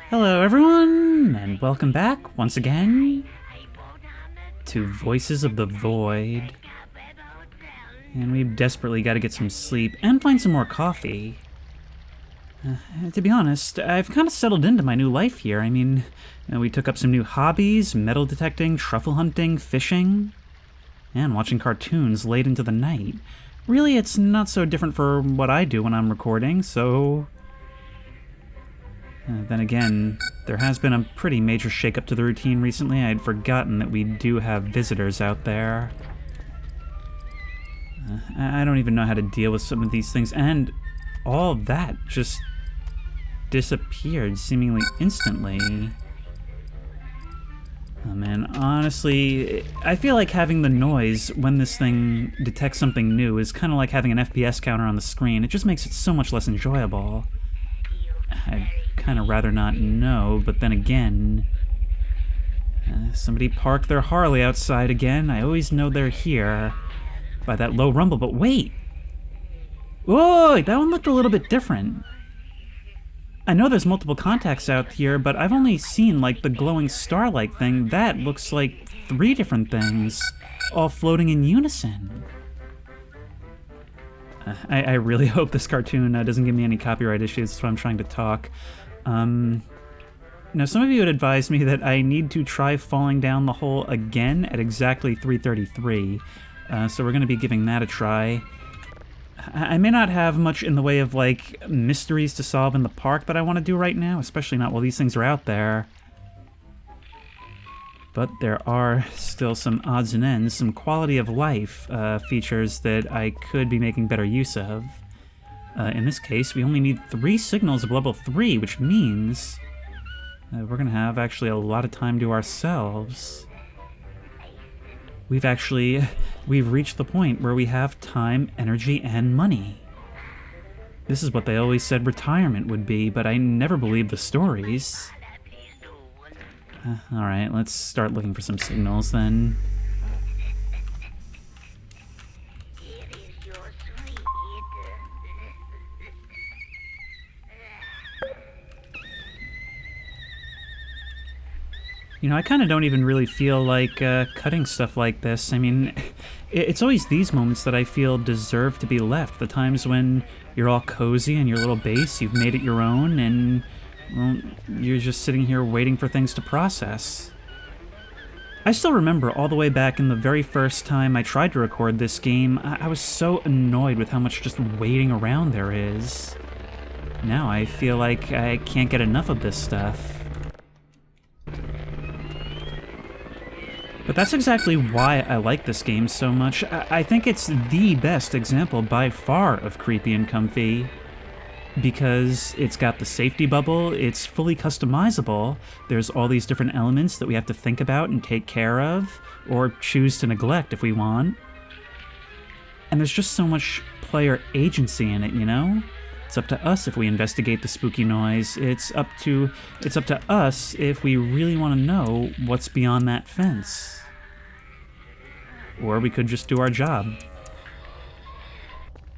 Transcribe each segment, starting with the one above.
Hello everyone, and welcome back once again to Voices of the Void. And we've desperately got to get some sleep and find some more coffee. To be honest, I've kind of settled into my new life here. I mean, we took up some new hobbies: metal detecting, truffle hunting, fishing, and watching cartoons late into the night. Really, it's not so different for what I do when I'm recording, so... then again, there has been a pretty major shakeup to the routine recently. I had forgotten that we do have visitors out there. I don't even know how to deal with some of these things, and all that just disappeared seemingly instantly. Oh man, honestly, I feel like having the noise when this thing detects something new is kind of like having an FPS counter on the screen. It just makes it so much less enjoyable. I'd kind of rather not know, but then again... somebody parked their Harley outside again. I always know they're here by that low rumble, but wait! Whoa, that one looked a little bit different. I know there's multiple contacts out here, but I've only seen, like, the glowing star-like thing. That looks like 3 different things, all floating in unison. I really hope this cartoon doesn't give me any copyright issues, that's why I'm trying to talk. Now, some of you had advised me that I need to try falling down the hole again at exactly 3:33, so we're going to be giving that a try. I may not have much in the way of, like, mysteries to solve in the park that I want to do right now, especially not while these things are out there. But there are still some odds and ends, some quality of life features that I could be making better use of. In this case, we only need 3 signals of level 3, which means we're going to have actually a lot of time to ourselves. We've reached the point where we have time, energy, and money. This is what they always said retirement would be, but I never believed the stories. Alright, let's start looking for some signals then. You know, I kind of don't even really feel like cutting stuff like this. I mean, it's always these moments that I feel deserve to be left. The times when you're all cozy in your little base, you've made it your own, and, well, you're just sitting here waiting for things to process. I still remember all the way back in the very first time I tried to record this game, I was so annoyed with how much just waiting around there is. Now I feel like I can't get enough of this stuff. But that's exactly why I like this game so much. I think it's the best example by far of creepy and comfy, because it's got the safety bubble, it's fully customizable, there's all these different elements that we have to think about and take care of, or choose to neglect if we want. And there's just so much player agency in it, you know? It's up to us if we investigate the spooky noise. It's up to us if we really want to know what's beyond that fence. Or we could just do our job.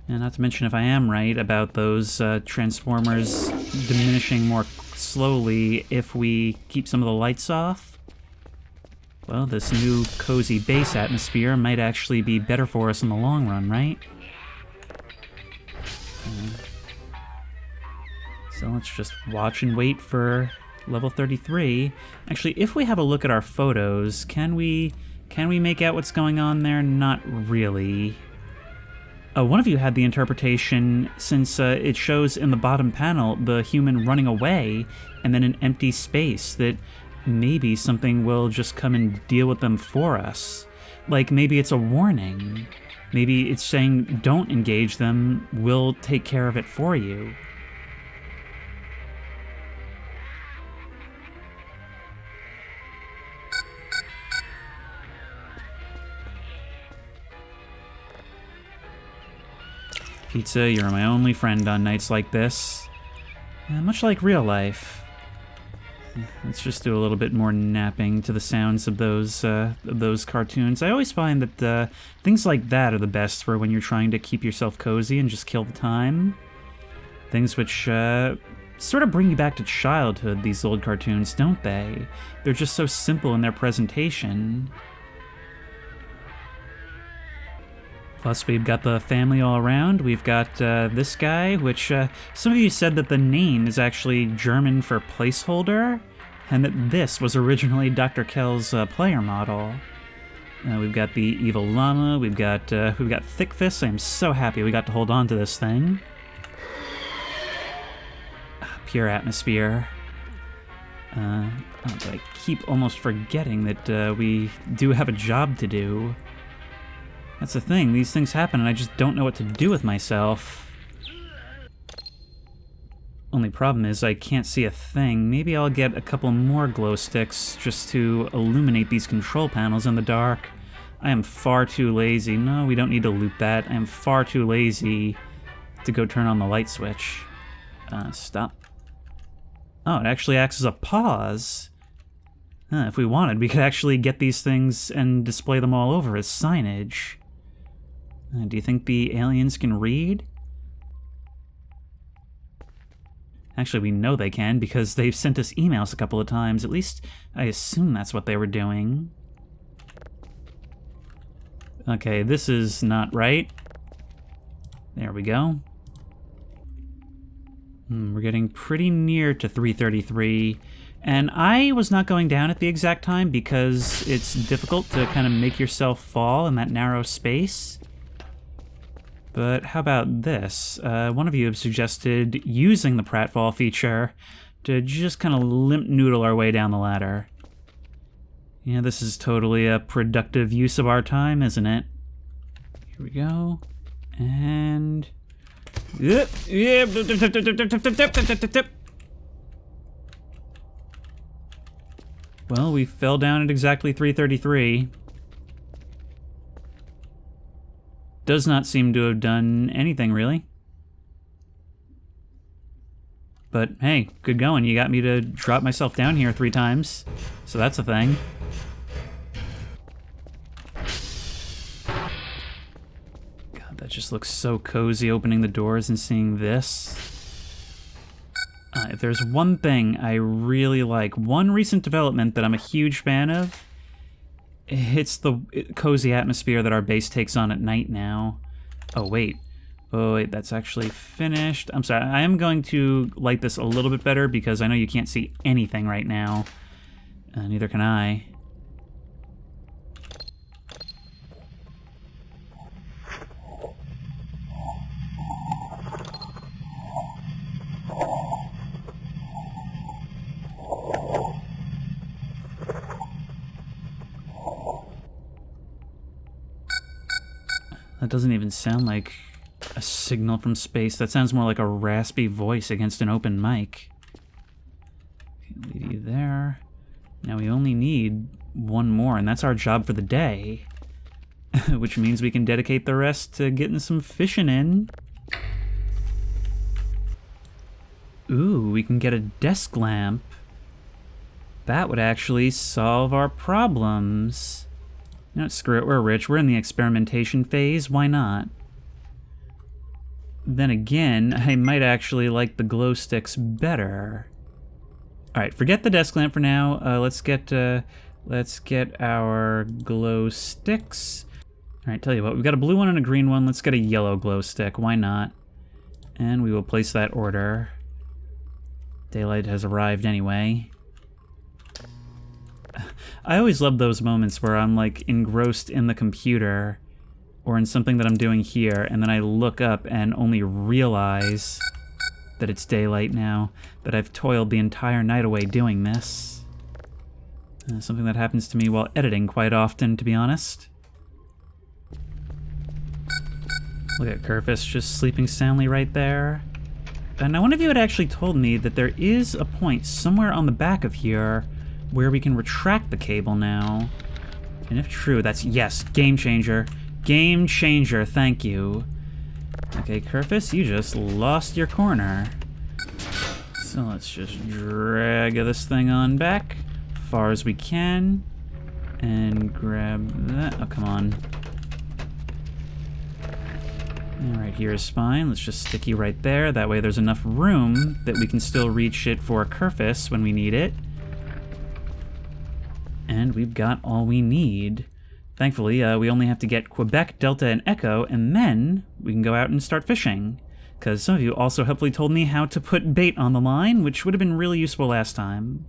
And not to mention, if I am right about those transformers diminishing more slowly if we keep some of the lights off, well, this new cozy base atmosphere might actually be better for us in the long run, right? So let's just watch and wait for level 33. Actually, if we have a look at our photos, can we make out what's going on there? Not really. One of you had the interpretation, since it shows in the bottom panel the human running away and then an empty space, that maybe something will just come and deal with them for us. Like, maybe it's a warning. Maybe it's saying, don't engage them, we'll take care of it for you. Pizza, you're my only friend on nights like this. Much like real life. Let's just do a little bit more napping to the sounds of those cartoons. I always find that things like that are the best for when you're trying to keep yourself cozy and just kill the time. Things which sort of bring you back to childhood, these old cartoons, don't they? They're just so simple in their presentation. Plus, we've got the family all around. We've got this guy, which some of you said that the name is actually German for placeholder, and that this was originally Dr. Kell's player model. We've got the evil llama. We've got Thick Fists. I'm so happy we got to hold on to this thing. Pure atmosphere. But I keep almost forgetting that we do have a job to do. That's the thing, these things happen and I just don't know what to do with myself. Only problem is I can't see a thing. Maybe I'll get a couple more glow sticks just to illuminate these control panels in the dark. I am far too lazy. No, we don't need to loop that. I am far too lazy to go turn on the light switch. Stop. Oh, it actually acts as a pause. If we wanted, we could actually get these things and display them all over as signage. Do you think the aliens can read? Actually, we know they can because they've sent us emails a couple of times. At least, I assume that's what they were doing. Okay, this is not right. There we go. We're getting pretty near to 333. And I was not going down at the exact time because it's difficult to kind of make yourself fall in that narrow space. But how about this? One of you have suggested using the pratfall feature to just kind of limp noodle our way down the ladder. Yeah, this is totally a productive use of our time, isn't it? Here we go. And... Well, we fell down at exactly 333. Does not seem to have done anything, really. But hey, good going. You got me to drop myself down here 3 times. So that's a thing. God, that just looks so cozy, opening the doors and seeing this. If there's one thing I really like, one recent development that I'm a huge fan of, it's the cozy atmosphere that our base takes on at night now. Oh wait, that's actually finished. I'm sorry, I am going to light this a little bit better because I know you can't see anything right now. Neither can I. That doesn't even sound like a signal from space. That sounds more like a raspy voice against an open mic. Okay, leave you there. Now we only need one more, and that's our job for the day. Which means we can dedicate the rest to getting some fishing in. Ooh, we can get a desk lamp. That would actually solve our problems. You know, screw it, we're rich. We're in the experimentation phase. Why not? Then again, I might actually like the glow sticks better. All right, forget the desk lamp for now. Let's get our glow sticks. All right, tell you what, we've got a blue one and a green one. Let's get a yellow glow stick. Why not? And we will place that order. Daylight has arrived anyway. I always love those moments where I'm like engrossed in the computer or in something that I'm doing here, and then I look up and only realize that it's daylight now, that I've toiled the entire night away doing this. Something that happens to me while editing quite often, to be honest. Look at Kerfus just sleeping soundly right there. Now, one of you had actually told me that there is a point somewhere on the back of here where we can retract the cable now. And if true, that's, yes, game changer. Game changer, thank you. Okay, Kerfus, you just lost your corner. So let's just drag this thing on back far as we can. And grab that. Oh, come on. Right here is fine. Let's just stick you right there. That way there's enough room that we can still reach it for a Kerfus when we need it. And we've got all we need. Thankfully, we only have to get Quebec, Delta, and Echo, and then we can go out and start fishing. Because some of you also helpfully told me how to put bait on the line, which would have been really useful last time.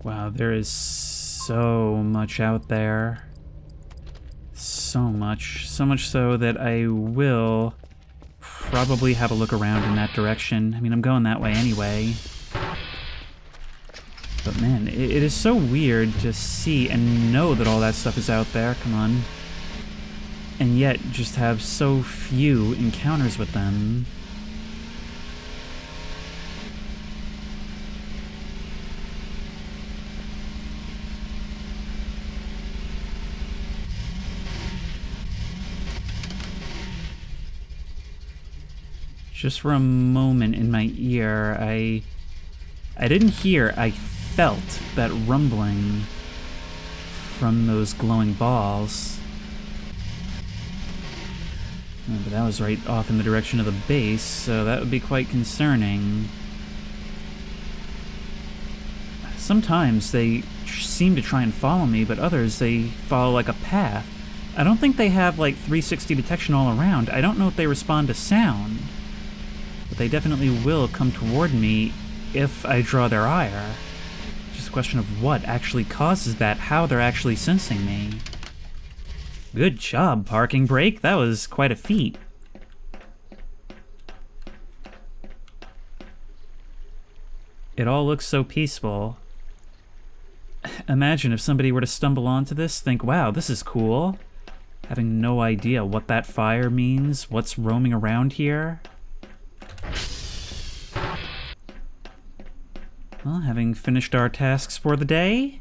Wow, there is so much out there. So much. So much so that I will probably have a look around in that direction. I mean, I'm going that way anyway. But man, it is so weird to see and know that all that stuff is out there, come on. And yet just have so few encounters with them. Just for a moment in my ear, I didn't hear, I felt that rumbling from those glowing balls. Oh, but that was right off in the direction of the base, so that would be quite concerning. Sometimes they seem to try and follow me, but others they follow like a path. I don't think they have like 360 detection all around. I don't know if they respond to sound. But they definitely will come toward me if I draw their ire. Just a question of what actually causes that, how they're actually sensing me. Good job, parking brake. That was quite a feat. It all looks so peaceful. Imagine if somebody were to stumble onto this, think, wow, this is cool. Having no idea what that fire means, what's roaming around here. Well, having finished our tasks for the day,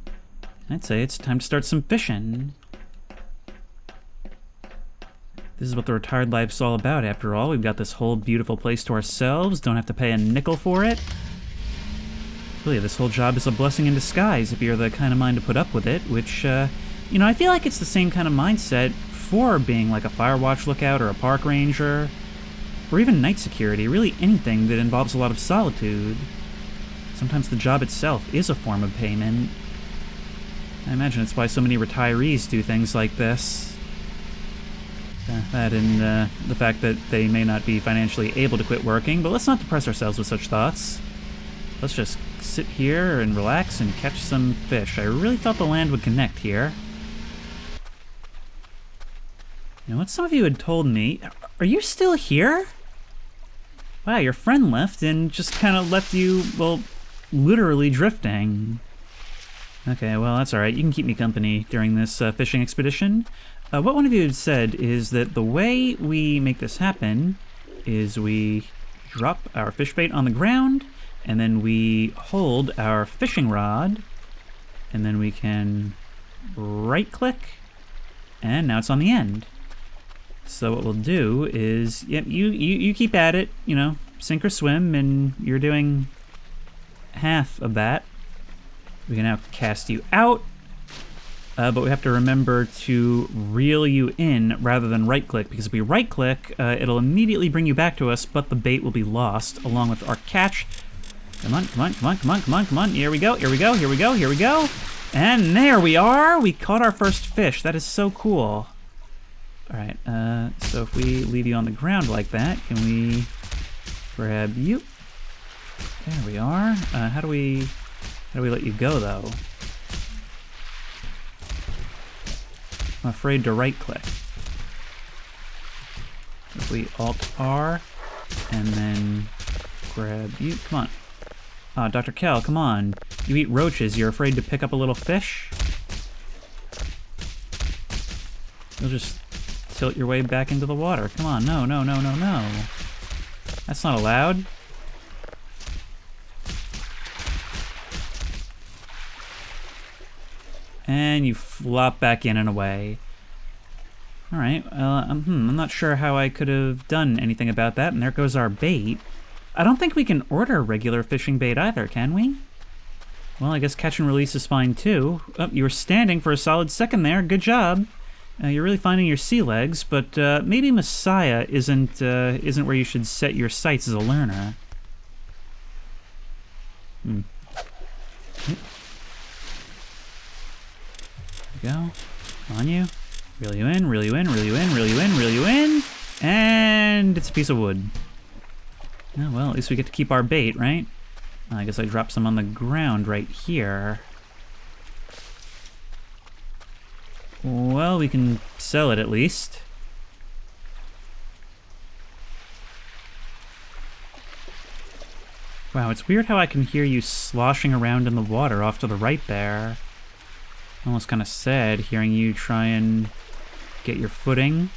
I'd say it's time to start some fishing. This is what the retired life's all about, after all. We've got this whole beautiful place to ourselves, don't have to pay a nickel for it. Really, this whole job is a blessing in disguise if you're the kind of mind to put up with it, which, you know, I feel like it's the same kind of mindset for being like a fire watch lookout or a park ranger, or even night security, really anything that involves a lot of solitude. Sometimes the job itself is a form of payment. I imagine it's why so many retirees do things like this. That and the fact that they may not be financially able to quit working, but let's not depress ourselves with such thoughts. Let's just sit here and relax and catch some fish. I really thought the land would connect here. You know what some of you had told me? Are you still here? Wow, your friend left and just kind of left you, well, literally drifting. Okay, well, that's alright. You can keep me company during this fishing expedition. What one of you had said is that the way we make this happen is we drop our fish bait on the ground, and then we hold our fishing rod, and then we can right-click, and now it's on the end. So what we'll do is, yep, you keep at it, you know, sink or swim, and you're doing half of that. We can now cast you out, but we have to remember to reel you in rather than right-click, because if we right-click, it'll immediately bring you back to us, but the bait will be lost, along with our catch. Come on, come on, come on, come on, come on, come on. Here we go, here we go, here we go, here we go. And there we are! We caught our first fish. That is so cool. Alright, so if we leave you on the ground like that, can we grab you? There we are. How do we let you go, though? I'm afraid to right-click. If we Alt-R, and then grab you. Come on. Dr. Kell, come on. You eat roaches. You're afraid to pick up a little fish? You'll just tilt your way back into the water. Come on. No, no, no, no, no. That's not allowed. And you flop back in and away. Alright, I'm not sure how I could have done anything about that, and there goes our bait. I don't think we can order regular fishing bait either, can we? Well, I guess catch and release is fine too. Oh, you were standing for a solid second there, good job. You're really finding your sea legs, but maybe Messiah isn't where you should set your sights as a learner. Hmm. There we go. Come on, you. Reel you in, reel you in, reel you in, reel you in, reel you in. And it's a piece of wood. Oh, well, at least we get to keep our bait, right? I guess I dropped some on the ground right here. Well, we can sell it at least. Wow, it's weird how I can hear you sloshing around in the water off to the right there. Almost kind of sad hearing you try and get your footing.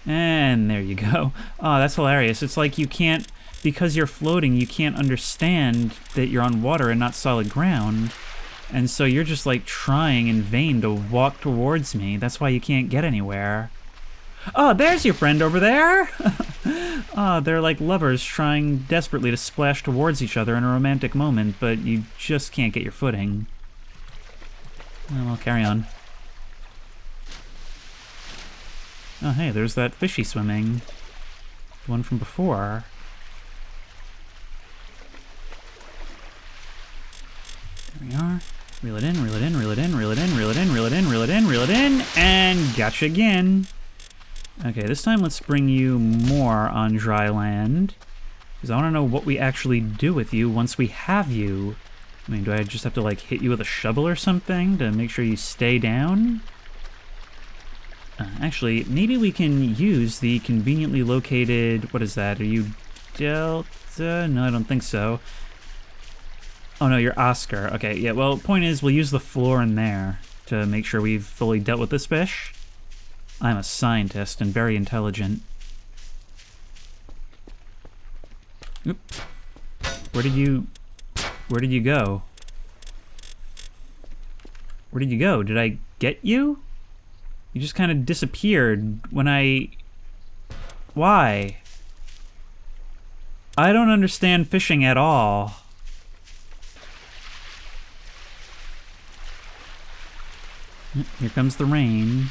And there you go. Oh, that's hilarious. It's like you can't, because you're floating, you can't understand that you're on water and not solid ground. And so you're just like trying in vain to walk towards me. That's why you can't get anywhere. Oh, there's your friend over there! Oh, they're like lovers trying desperately to splash towards each other in a romantic moment, but you just can't get your footing. Oh, well, carry on. Oh, hey, there's that fishy swimming. The one from before. There we are. Reel it in, reel it in, reel it in, reel it in, reel it in, reel it in, reel it in, reel it in, and gotcha again. Okay, this time let's bring you more on dry land. Because I want to know what we actually do with you once we have you. I mean, do I just have to, like, hit you with a shovel or something to make sure you stay down? Actually, maybe we can use the conveniently located... What is that? Are you Delta? No, I don't think so. Oh, no, you're Oscar. Okay, yeah, well, point is, we'll use the floor in there to make sure we've fully dealt with this fish. I'm a scientist and very intelligent. Oop. Where did you go? Where did you go? Did I get you? You just kind of disappeared when I... Why? I don't understand fishing at all. Here comes the rain.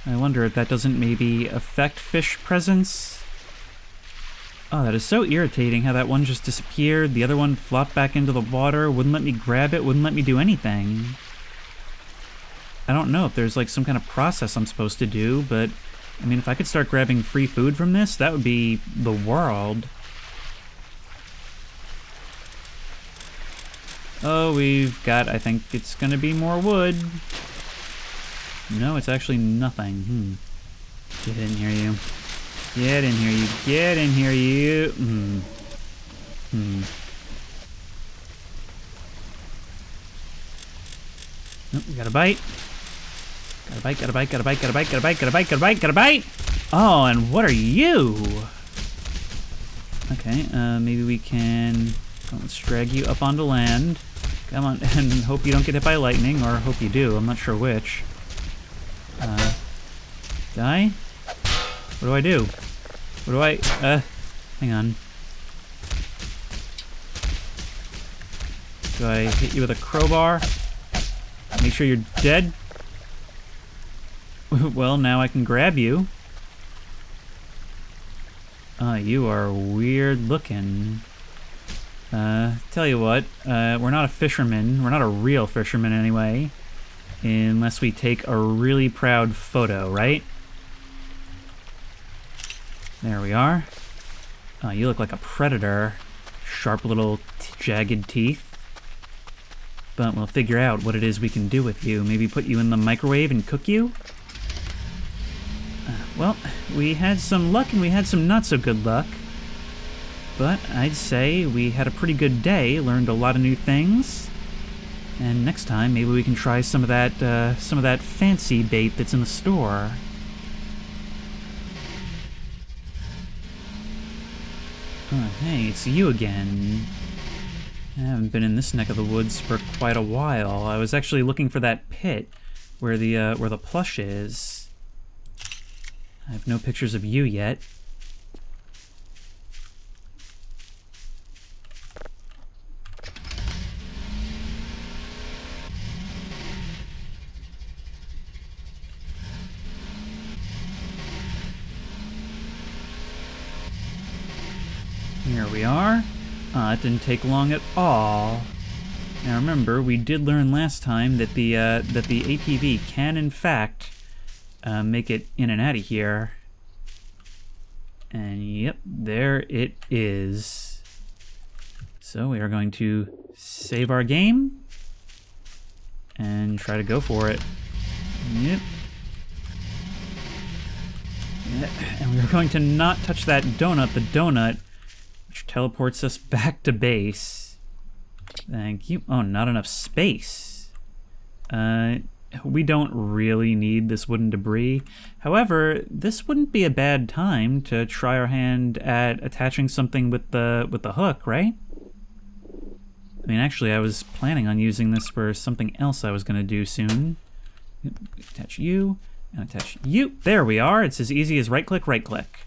I wonder if that doesn't maybe affect fish presence? Oh, that is so irritating how that one just disappeared, the other one flopped back into the water, wouldn't let me grab it, wouldn't let me do anything. I don't know if there's like some kind of process I'm supposed to do, but I mean, if I could start grabbing free food from this, that would be the world. Oh, we've got, I think it's gonna be more wood. No, it's actually nothing. Get in here, you. Get in here, you. Get in here, you. Oh, we got a bite. Got a bite, got a bite, got a bite, got a bite, got a bite, got a bite, got a bite, got a bite! Oh, and what are you? Okay, maybe we can... Let's drag you up onto land. Come on, and hope you don't get hit by lightning, or hope you do. I'm not sure which. Die? What do I do? What do I... hang on. Do I hit you with a crowbar? Make sure you're dead? Well, now I can grab you. You are weird looking. Tell you what, we're not a fisherman. We're not a real fisherman anyway. Unless we take a really proud photo, right? There we are. Oh, you look like a predator. Sharp little jagged teeth. But we'll figure out what it is we can do with you. Maybe put you in the microwave and cook you? Well, we had some luck and we had some not so good luck. But I'd say we had a pretty good day, learned a lot of new things. And next time, maybe we can try some of that fancy bait that's in the store. Oh, hey, it's you again. I haven't been in this neck of the woods for quite a while. I was actually looking for that pit where the plush is. I have no pictures of you yet. Here we are. It didn't take long at all. Now remember, we did learn last time that the ATV can in fact make it in and out of here. And yep, there it is. So we are going to save our game and try to go for it. Yep. And we are going to not touch that donut, the donut, which teleports us back to base. Thank you. Oh, not enough space. We don't really need this wooden debris. However, this wouldn't be a bad time to try our hand at attaching something with the hook, right? I mean, actually, I was planning on using this for something else I was going to do soon. Attach you, and attach you. There we are. It's as easy as right-click, right-click.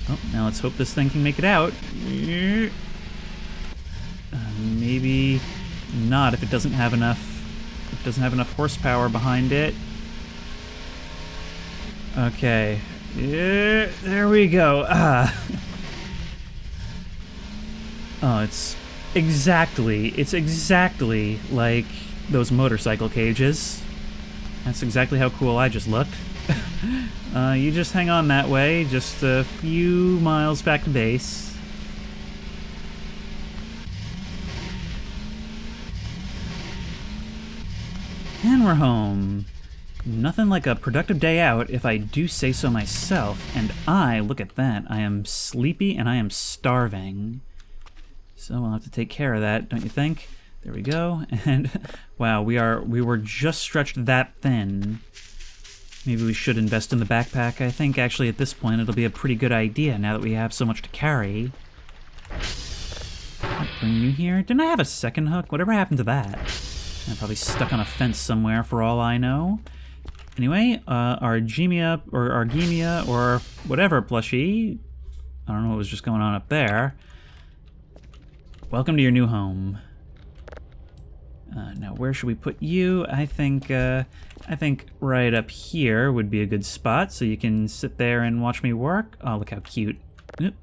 Oh, now let's hope this thing can make it out. Maybe not if it doesn't have enough. If it doesn't have enough horsepower behind it. Okay. Yeah, there we go. Oh, it's exactly like those motorcycle cages. That's exactly how cool I just looked. You just hang on that way, just a few miles back to base. And we're home. Nothing like a productive day out, if I do say so myself. And look at that, I am sleepy and I am starving. So we'll have to take care of that, don't you think? There we go. And wow, we were just stretched that thin. Maybe we should invest in the backpack. I think actually at this point it'll be a pretty good idea now that we have so much to carry. I'll bring you here. Didn't I have a second hook? Whatever happened to that? I'm probably stuck on a fence somewhere for all I know. Anyway, Argemia or Argemia or whatever plushie. I don't know what was just going on up there. Welcome to your new home. Now where should we put you? I think right up here would be a good spot so you can sit there and watch me work. Oh, look how cute. Oop.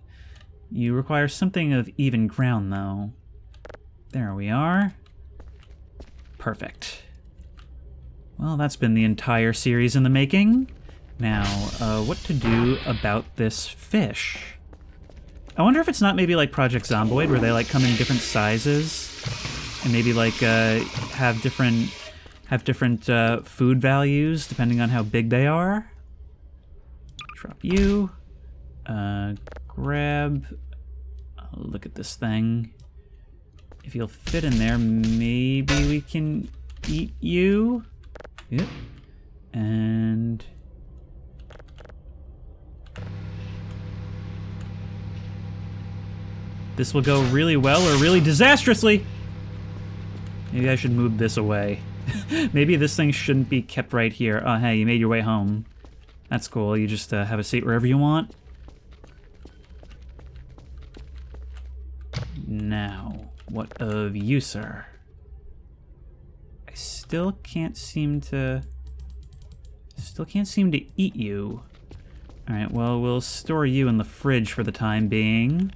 You require something of even ground though. There we are. Perfect. Well, that's been the entire series in the making. Now, what to do about this fish? I wonder if it's not maybe like Project Zomboid, where they like come in different sizes, and maybe like have different food values depending on how big they are. Drop you. Grab. Look at this thing. If you'll fit in there, maybe we can eat you. Yep. And this will go really well or really disastrously. Maybe I should move this away. Maybe this thing shouldn't be kept right here. Oh, hey, you made your way home. That's cool. You just have a seat wherever you want. Now, what of you, sir? I still can't seem to eat you. Alright, well, we'll store you in the fridge for the time being.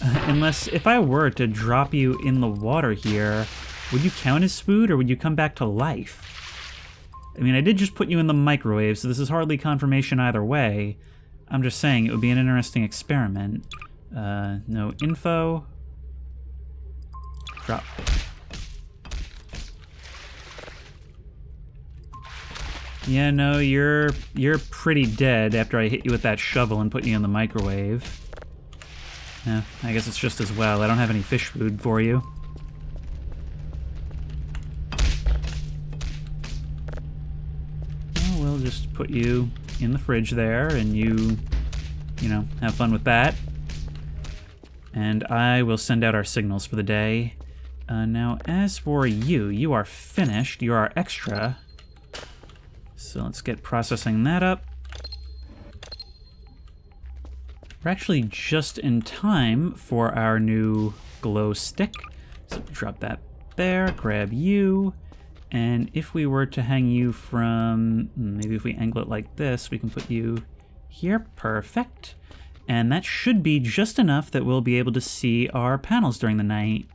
Unless, if I were to drop you in the water here, would you count as food or would you come back to life? I mean, I did just put you in the microwave, so this is hardly confirmation either way. I'm just saying it would be an interesting experiment. No info. Drop. Yeah, no, you're pretty dead after I hit you with that shovel and put you in the microwave. Yeah, I guess it's just as well. I don't have any fish food for you. Well, we'll just put you in the fridge there, and you know, have fun with that. And I will send out our signals for the day. Now, as for you, you are finished. You are extra. So let's get processing that up. We're actually just in time for our new glow stick. So drop that there, grab you, and if we were to hang you from, maybe if we angle it like this, we can put you here, perfect. And that should be just enough that we'll be able to see our panels during the night.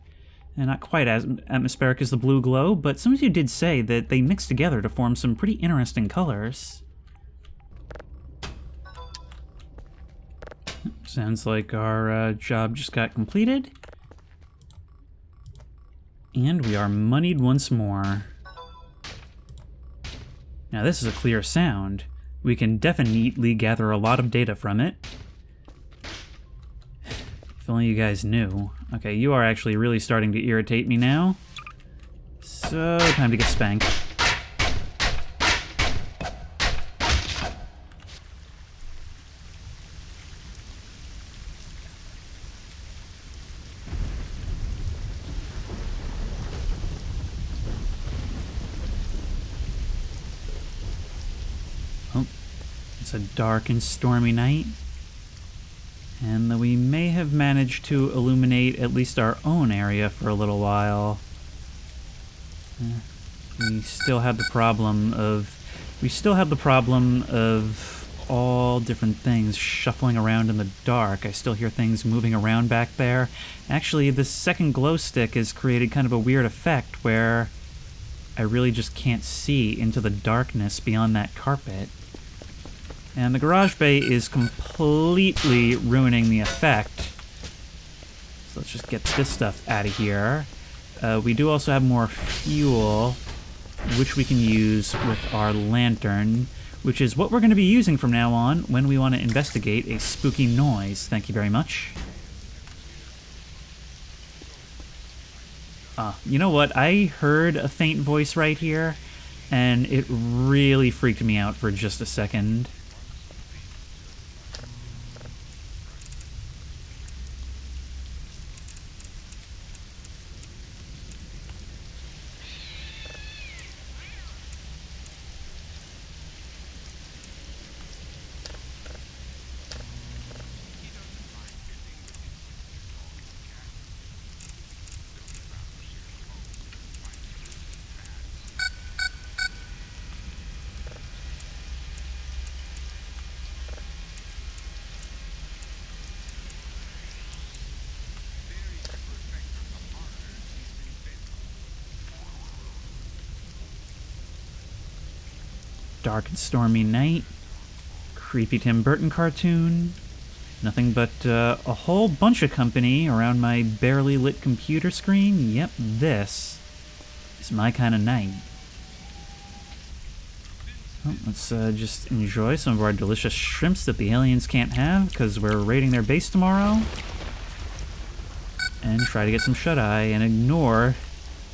And not quite as atmospheric as the blue glow, but some of you did say that they mix together to form some pretty interesting colors. Sounds like our job just got completed. And we are moneyed once more. Now this is a clear sound. We can definitely gather a lot of data from it. If only you guys knew. Okay, you are actually really starting to irritate me now. So, time to get spanked. Oh, it's a dark and stormy night. And that we may have managed to illuminate at least our own area for a little while. We still have the problem of all different things shuffling around in the dark. I still hear things moving around back there. Actually, this second glow stick has created kind of a weird effect where I really just can't see into the darkness beyond that carpet. And the garage bay is completely ruining the effect. So let's just get this stuff out of here. We do also have more fuel, which we can use with our lantern, which is what we're going to be using from now on when we want to investigate a spooky noise. Thank you very much. You know what? I heard a faint voice right here, and it really freaked me out for just a second. Dark and stormy night. Creepy Tim Burton cartoon. Nothing but a whole bunch of company around my barely lit computer screen. Yep, this is my kind of night. Well, let's just enjoy some of our delicious shrimps that the aliens can't have because we're raiding their base tomorrow. And try to get some shut-eye and ignore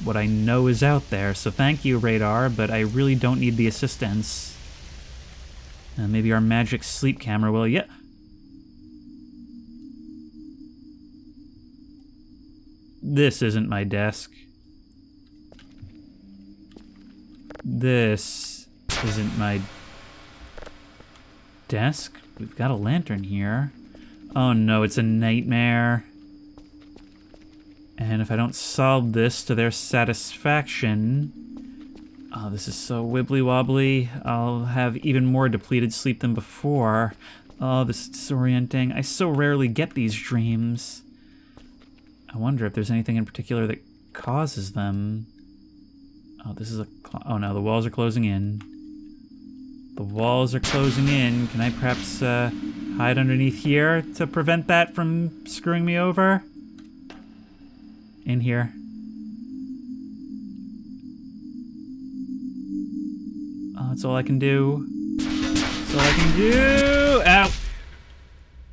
what I know is out there. So thank you, radar, but I really don't need the assistance. Maybe our magic sleep camera will. Yeah. This isn't my desk. This isn't my desk. We've got a lantern here. Oh no, it's a nightmare. And if I don't solve this to their satisfaction... Oh, this is so wibbly-wobbly. I'll have even more depleted sleep than before. Oh, this is disorienting. I so rarely get these dreams. I wonder if there's anything in particular that causes them. Oh, this is a... Oh no, the walls are closing in. The walls are closing in. Can I perhaps hide underneath here to prevent that from screwing me over? In here. Oh, that's all I can do. That's all I can do! Ow!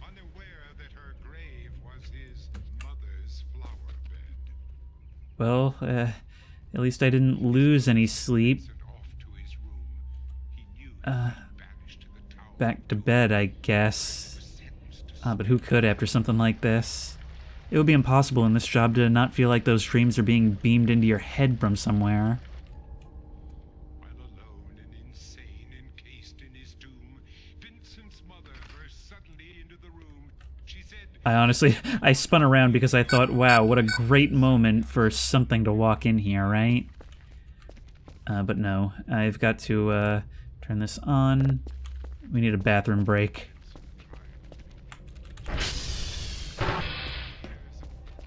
Unaware that her grave was his mother's flower bed. Well, at least I didn't lose any sleep. Off to his room. He knew vanished to the tower. Back to bed, I guess. But who could after something like this? It would be impossible in this job to not feel like those dreams are being beamed into your head from somewhere. While alone and insane, encased in his doom, Vincent's mother burst suddenly into the room. She said, I spun around because I thought, wow, what a great moment for something to walk in here, right? But no, I've got to turn this on. We need a bathroom break.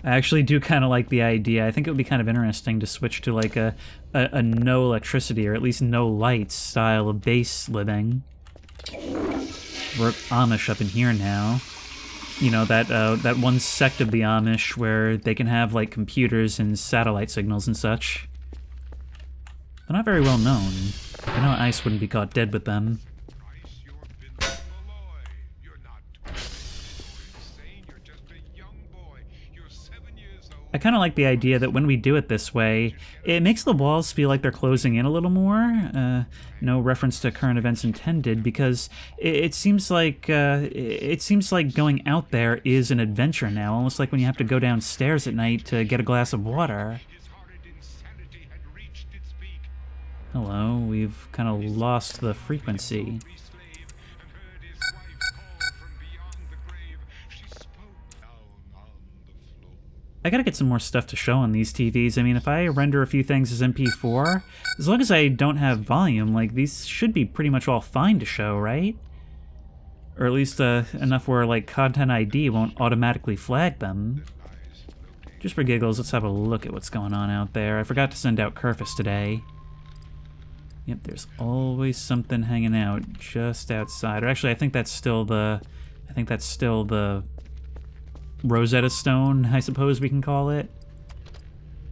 I actually do kind of like the idea. I think it would be kind of interesting to switch to like a no electricity or at least no lights style of base living. We're Amish up in here now. You know, that one sect of the Amish where they can have like computers and satellite signals and such. They're not very well known. I know Ice wouldn't be caught dead with them. Ice, you're Vincent Malloy. You're not twisted or insane. You're just a young boy. You're 7 years old. I kind of like the idea that when we do it this way, it makes the walls feel like they're closing in a little more. No reference to current events intended, because it seems like going out there is an adventure now, almost like when you have to go downstairs at night to get a glass of water. His horrid insanity had reached its peak. Hello, we've kind of lost the frequency. Slave and heard his wife call from beyond the grave. She spoke down on the floor. I gotta get some more stuff to show on these TVs. I mean, if I render a few things as MP4, as long as I don't have volume, like, these should be pretty much all fine to show, right? Or at least enough where, like, Content ID won't automatically flag them. Just for giggles, let's have a look at what's going on out there. I forgot to send out Kerfus today. Yep, there's always something hanging out just outside. Or actually, I think that's still the Rosetta Stone, I suppose we can call it.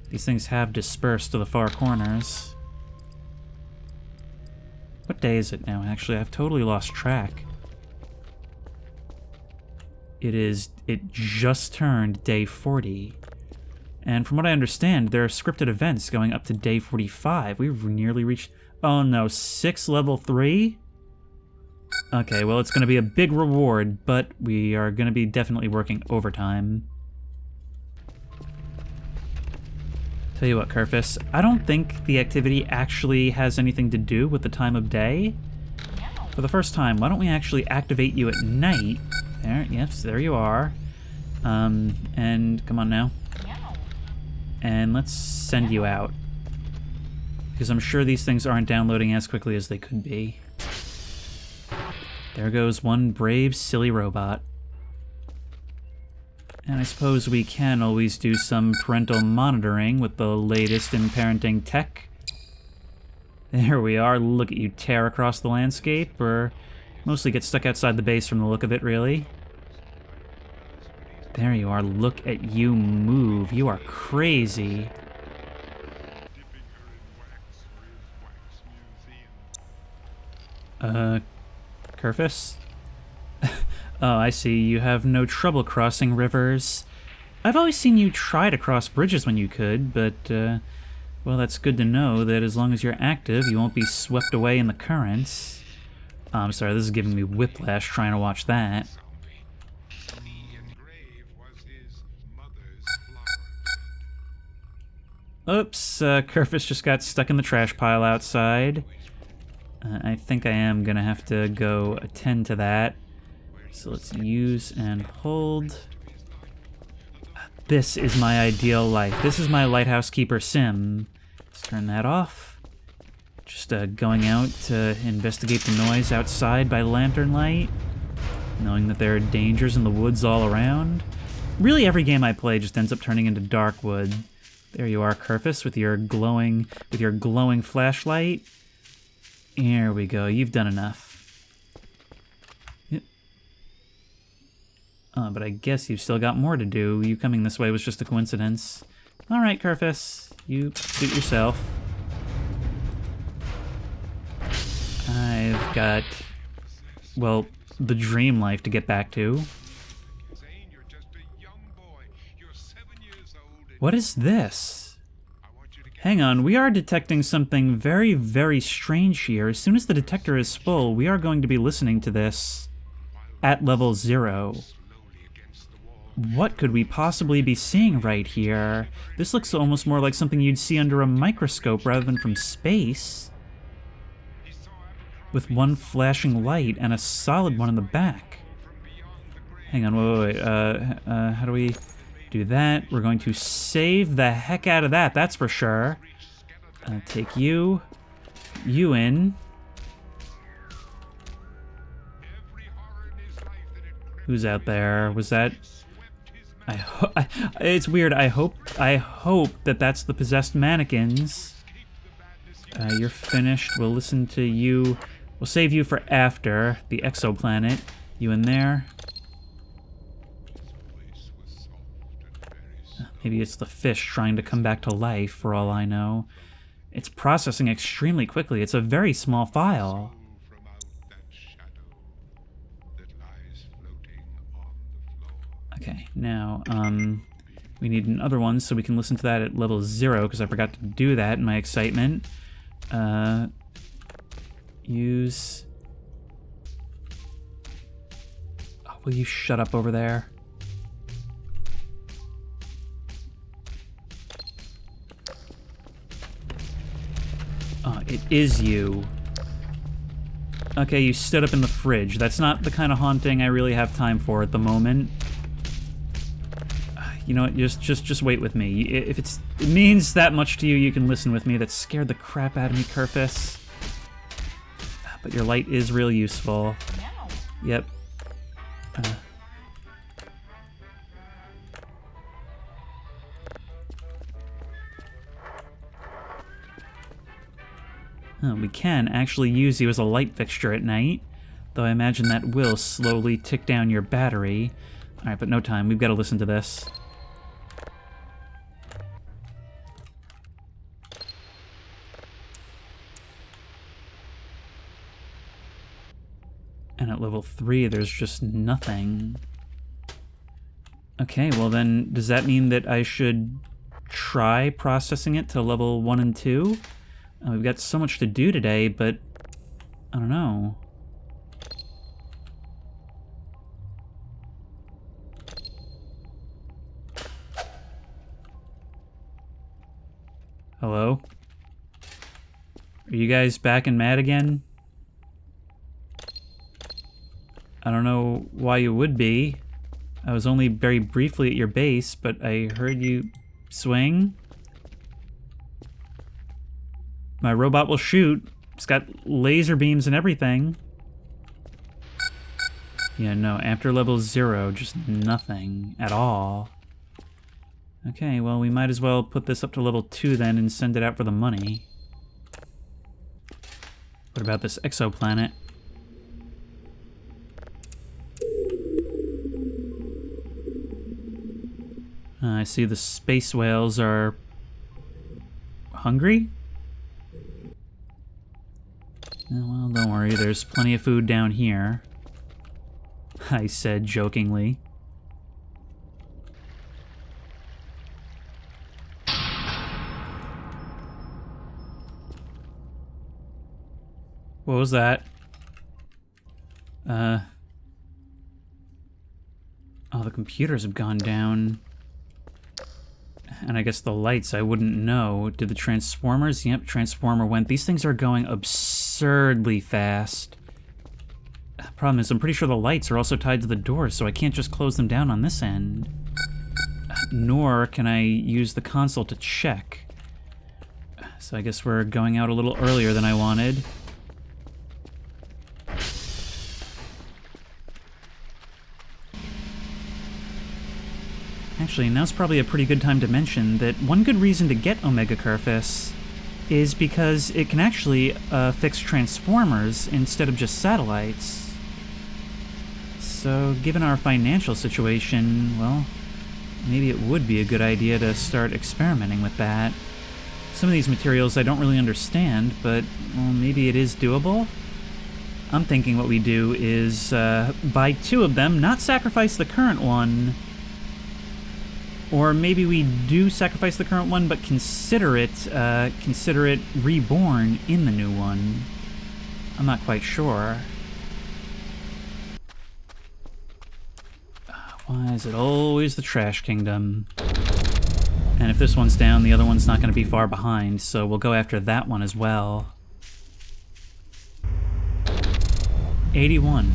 These things have dispersed to the far corners. What day is it now, actually? I've totally lost track. It just turned day 40. And from what I understand, there are scripted events going up to day 45. We've nearly reached... Oh no, 6 level 3? Okay, well, it's going to be a big reward, but we are going to be definitely working overtime. Tell you what, Kerfus, I don't think the activity actually has anything to do with the time of day. For the first time, why don't we actually activate you at night? There, yes, there you are. And come on now. And let's send you out. Because I'm sure these things aren't downloading as quickly as they could be. There goes one brave, silly robot. And I suppose we can always do some parental monitoring with the latest in parenting tech. There we are. Look at you tear across the landscape, or mostly get stuck outside the base from the look of it, really. There you are. Look at you move. You are crazy. Dipping her in wax for his wax museum. Kerfus? Oh, I see. You have no trouble crossing rivers. I've always seen you try to cross bridges when you could, but, well, that's good to know that as long as you're active, you won't be swept away in the currents. Oh, I'm sorry, this is giving me whiplash trying to watch that. The grave was his mother's flower bed. Oops, Kerfus just got stuck in the trash pile outside. I think I am gonna have to go attend to that. So let's use and hold. This is my ideal life. This is my lighthouse keeper sim. Let's turn that off. Just going out to investigate the noise outside by lantern light, knowing that there are dangers in the woods all around. Really, every game I play just ends up turning into dark wood. There you are, Kerfus, with your glowing flashlight. Here we go. You've done enough. Yep. But I guess you've still got more to do. You coming this way was just a coincidence. All right, Kerfus. You suit yourself. I've got, well, the dream life to get back to. Zane, you're just a young boy. You're 7 years old. What is this? I want you to get Hang on, we are detecting something very, very strange here. As soon as the detector is full, we are going to be listening to this at level 0. slowly against the wall. What could we possibly be seeing right here? This looks almost more like something you'd see under a microscope rather than from space. He saw Abercrombie With one flashing light and a solid one in the back. from beyond the grave. Hang on, wait. How do we do that? We're going to save the heck out of that, that's for sure. Take you in. Every horror in his life that had gripped Who's out there? Was that... swept his It's weird. I hope that that's the possessed mannequins. You're finished. We'll listen to you. We'll save you for after the exoplanet. You in there? Maybe it's the fish trying to come back to life, for all I know. It's processing extremely quickly. It's a very small file. Okay, now, we need another one so we can listen to that at level 0, because I forgot to do that in my excitement. Use... Oh, will you shut up over there? Oh, it is you. Okay, you stood up in the fridge. That's not the kind of haunting I really have time for at the moment. You know what? Just wait with me. If it means that much to you, you can listen with me. That scared the crap out of me, Kerfus. But your light is real useful. Yep. We can actually use you as a light fixture at night, though I imagine that will slowly tick down your battery. Alright, but no time. We've got to listen to this. And at level 3, there's just nothing. Okay, well then, does that mean that I should try processing it to level 1 and 2? We've got so much to do today, but I don't know. Hello? Are you guys back and mad again? I don't know why you would be. I was only very briefly at your base, but I heard you swing. My robot will shoot. It's got laser beams and everything. Yeah, no, after level 0, just nothing at all. Okay, well, we might as well put this up to level 2 then and send it out for the money. What about this exoplanet? I see the space whales are hungry? Well, don't worry, there's plenty of food down here, I said jokingly. What was that? Oh, the computers have gone down. And I guess the lights, I wouldn't know. Did the transformers? Yep, transformer went. These things are going absurdly fast. Problem is, I'm pretty sure the lights are also tied to the doors, so I can't just close them down on this end. Nor can I use the console to check. So I guess we're going out a little earlier than I wanted. Actually, now's probably a pretty good time to mention that one good reason to get Omega Kerfus is because it can actually fix transformers instead of just satellites. So, given our financial situation, well, maybe it would be a good idea to start experimenting with that. Some of these materials I don't really understand, but, well, maybe it is doable. I'm thinking what we do is buy 2 of them, not sacrifice the current one. Or maybe we do sacrifice the current one, but consider it reborn in the new one. I'm not quite sure. Why is it always the Trash Kingdom? And if this one's down, the other one's not going to be far behind, so we'll go after that one as well. 81.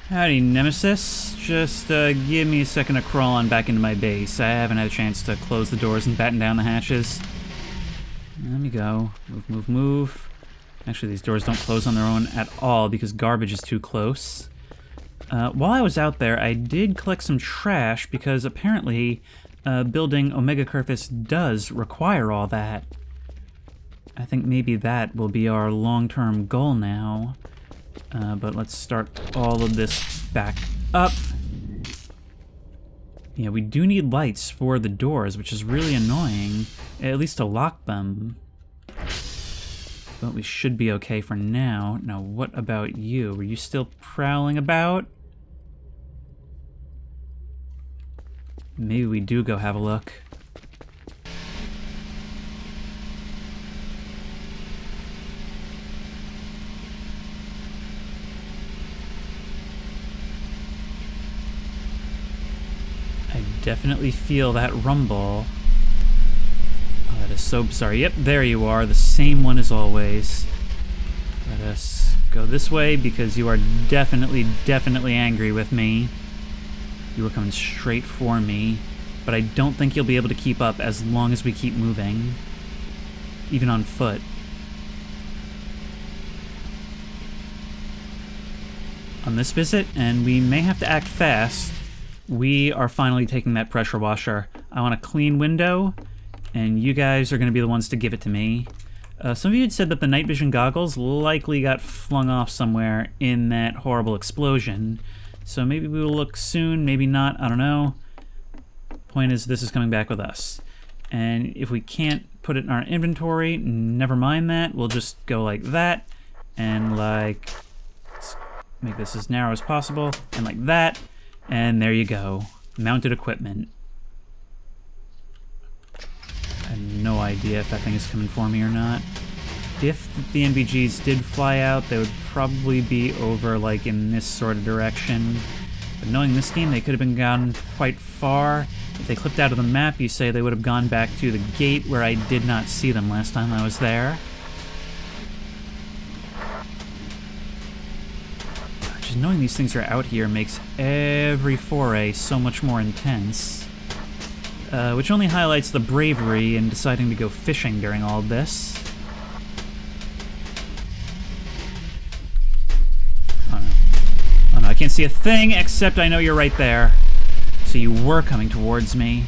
Howdy, Nemesis. Just give me a second to crawl on back into my base. I haven't had a chance to close the doors and batten down the hatches. Let me go. Move, move, move. Actually, these doors don't close on their own at all because garbage is too close. While I was out there, I did collect some trash because apparently building Omega Curvis does require all that. I think maybe that will be our long-term goal now. But let's start all of this back up. Yeah, we do need lights for the doors, which is really annoying, at least to lock them. But we should be okay for now. Now, what about you? Were you still prowling about? Maybe we do go have a look. I definitely feel that rumble. Oh, that is so bizarre. Yep, there you are, the same one as always. Let us go this way because you are definitely angry with me. You were coming straight for me, but I don't think you'll be able to keep up as long as we keep moving, even on foot. On this visit, and we may have to act fast, we are finally taking that pressure washer. I want a clean window, and you guys are going to be the ones to give it to me. Some of you had said that the night vision goggles likely got flung off somewhere in that horrible explosion. So maybe we will look soon, maybe not, I don't know. Point is, this is coming back with us. And if we can't put it in our inventory, never mind that. We'll just go like that, and like, let's make this as narrow as possible, and like that, and there you go. Mounted equipment. I have no idea if that thing is coming for me or not. If the NVGs did fly out, they would probably be over, like, in this sort of direction. But knowing this game, they could have been gone quite far. If they clipped out of the map, you say they would have gone back to the gate where I did not see them last time I was there. Just knowing these things are out here makes every foray so much more intense. Which only highlights the bravery in deciding to go fishing during all of this. Oh no, I can't see a thing except I know you're right there. So you were coming towards me.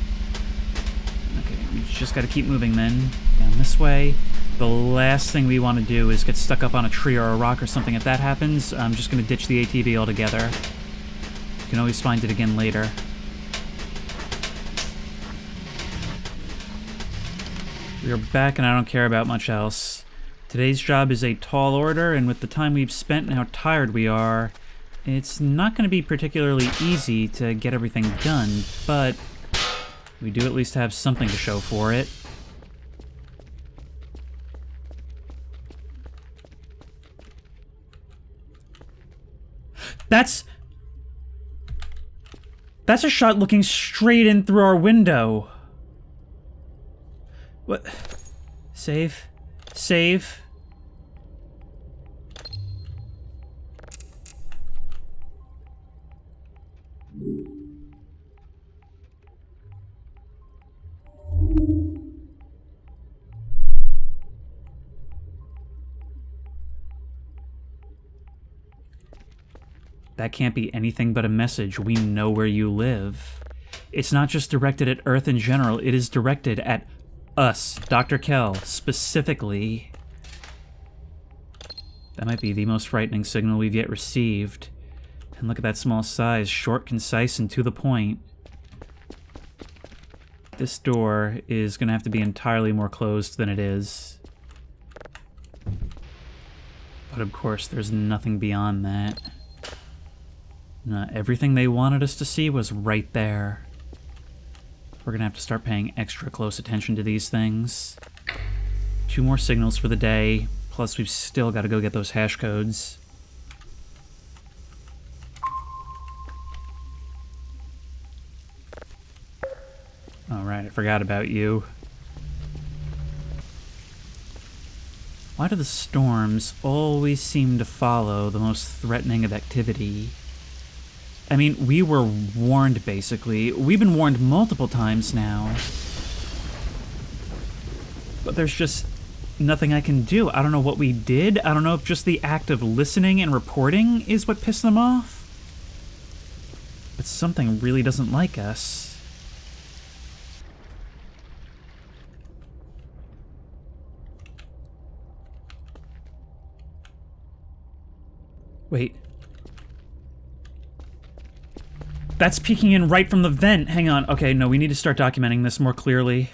Okay, we just gotta keep moving then. Down this way. The last thing we want to do is get stuck up on a tree or a rock or something. If that happens, I'm just gonna ditch the ATV altogether. You can always find it again later. We are back and I don't care about much else. Today's job is a tall order, and with the time we've spent and how tired we are, it's not going to be particularly easy to get everything done, but we do at least have something to show for it. That's a shot looking straight in through our window. What? Save? Save? That can't be anything but a message. We know where you live. It's not just directed at Earth in general, it is directed at us, Dr. Kell, specifically. That might be the most frightening signal we've yet received. And look at that small size, short, concise, and to the point. This door is going to have to be entirely more closed than it is. But of course, there's nothing beyond that. Everything they wanted us to see was right there. We're gonna have to start paying extra close attention to these things. 2 more signals for the day, plus we've still got to go get those hash codes. Alright, I forgot about you. Why do the storms always seem to follow the most threatening of activity? I mean, we were warned, basically. We've been warned multiple times now. But there's just nothing I can do. I don't know what we did. I don't know if just the act of listening and reporting is what pissed them off. But something really doesn't like us. Wait. That's peeking in right from the vent. Hang on. Okay, no, we need to start documenting this more clearly.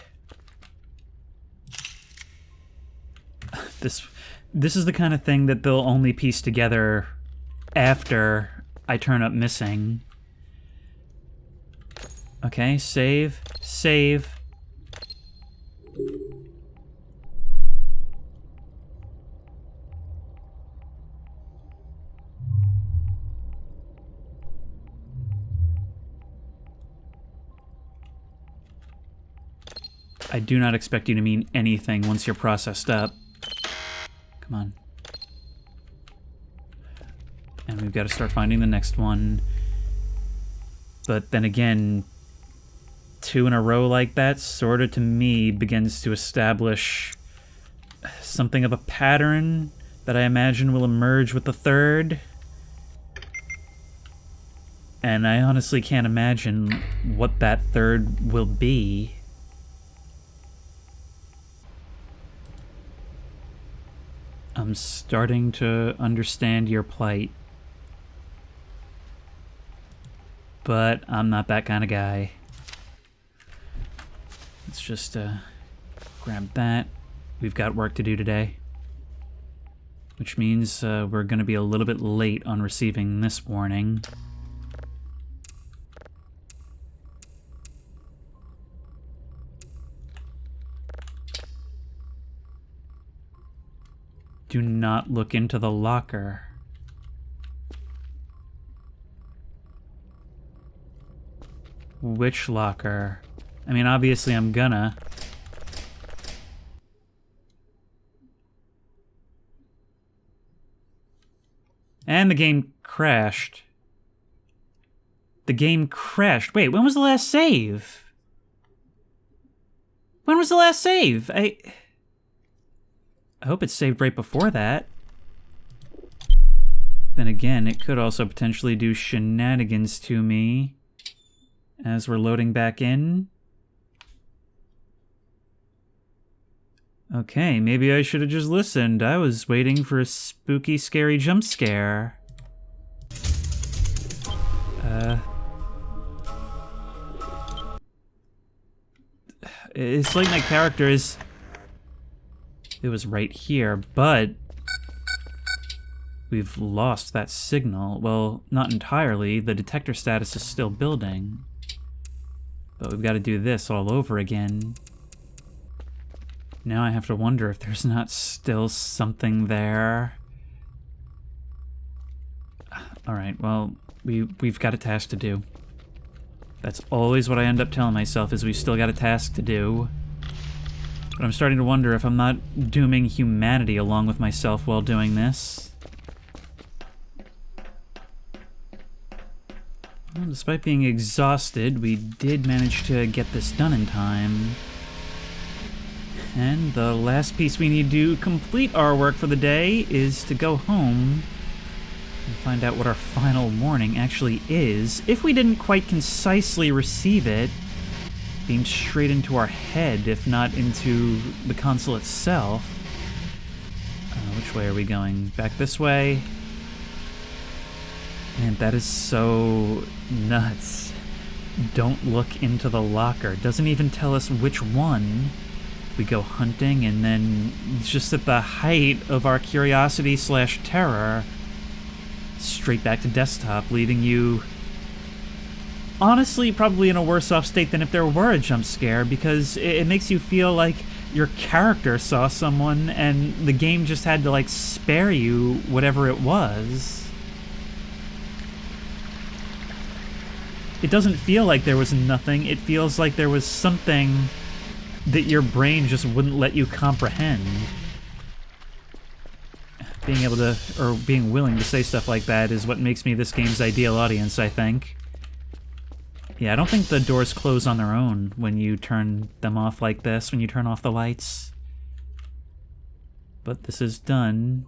This is the kind of thing that they'll only piece together after I turn up missing. Okay, save, save. I do not expect you to mean anything once you're processed up. Come on. And we've got to start finding the next one. But then again, 2 in a row like that, sort of to me, begins to establish something of a pattern that I imagine will emerge with the third. And I honestly can't imagine what that third will be. I'm starting to understand your plight. But I'm not that kind of guy. Let's just grab that. We've got work to do today. Which means we're going to be a little bit late on receiving this warning. Do not look into the locker. Which locker? I mean, obviously I'm gonna. And the game crashed. The game crashed. Wait, when was the last save? When was the last save? I hope it's saved right before that. Then again, it could also potentially do shenanigans to me as we're loading back in. Okay, maybe I should have just listened. I was waiting for a spooky, scary jump scare. It's like my character is... It was right here, but we've lost that signal. Well, not entirely. The detector status is still building. But we've got to do this all over again. Now I have to wonder if there's not still something there. Alright, well, we've got a task to do. That's always what I end up telling myself, is we've still got a task to do. But I'm starting to wonder if I'm not dooming humanity along with myself while doing this. Well, despite being exhausted, we did manage to get this done in time. And the last piece we need to complete our work for the day is to go home and find out what our final warning actually is. If we didn't quite concisely receive it, beamed straight into our head, if not into the console itself. Which way are we going? Back this way? Man, that is so nuts. Don't look into the locker. Doesn't even tell us which one. We go hunting, and then just at the height of our curiosity / terror, straight back to desktop, leaving you honestly probably in a worse off state than if there were a jump scare, because it makes you feel like your character saw someone and the game just had to like spare you whatever it was. It doesn't feel like there was nothing. It feels like there was something that your brain just wouldn't let you comprehend. Being able to, or being willing to say stuff like that is what makes me this game's ideal audience, I think. Yeah, I don't think the doors close on their own when you turn them off like this, when you turn off the lights. But this is done,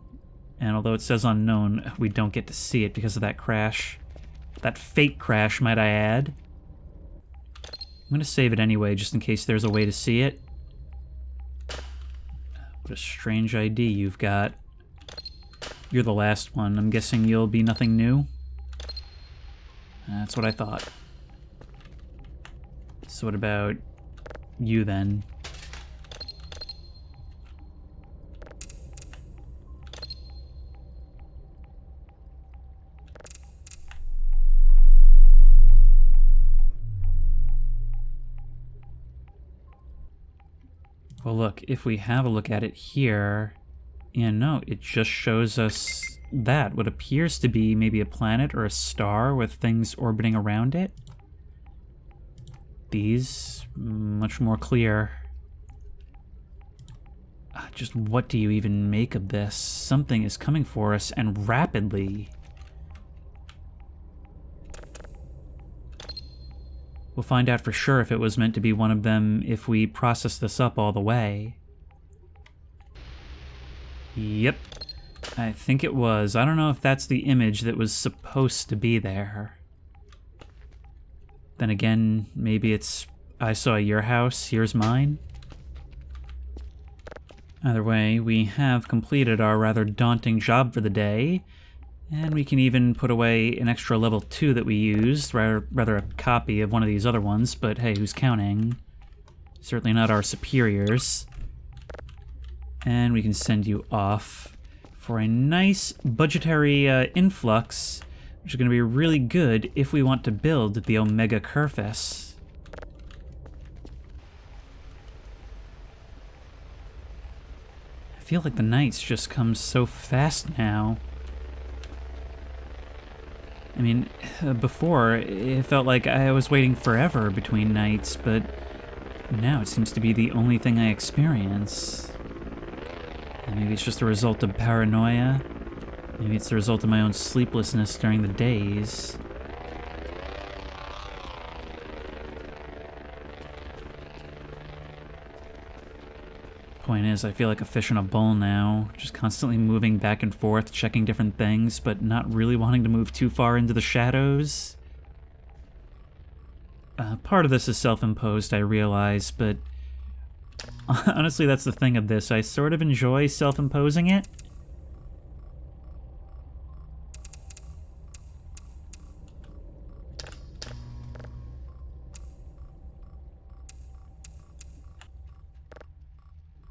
and although it says unknown, we don't get to see it because of that crash. That fake crash, might I add. I'm gonna save it anyway, just in case there's a way to see it. What a strange ID you've got. You're the last one. I'm guessing you'll be nothing new? That's what I thought. So what about you, then? Well, look, if we have a look at it here, yeah, no, it just shows us that, what appears to be maybe a planet or a star with things orbiting around it. These, much more clear. Just what do you even make of this? Something is coming for us, and rapidly. We'll find out for sure if it was meant to be one of them if we process this up all the way. Yep. I think it was. I don't know if that's the image that was supposed to be there. Then again, maybe it's I saw your house, here's mine. Either way, we have completed our rather daunting job for the day. And we can even put away an extra level 2 that we used, rather a copy of one of these other ones, but hey, who's counting? Certainly not our superiors. And we can send you off for a nice budgetary influx, which is going to be really good if we want to build the Omega Kerfus. I feel like the nights just come so fast now. I mean, before, it felt like I was waiting forever between nights, but now it seems to be the only thing I experience. And maybe it's just a result of paranoia. Maybe it's the result of my own sleeplessness during the days. Point is, I feel like a fish in a bowl now, just constantly moving back and forth, checking different things, but not really wanting to move too far into the shadows. Part of this is self-imposed, I realize, but honestly, that's the thing of this. I sort of enjoy self-imposing it.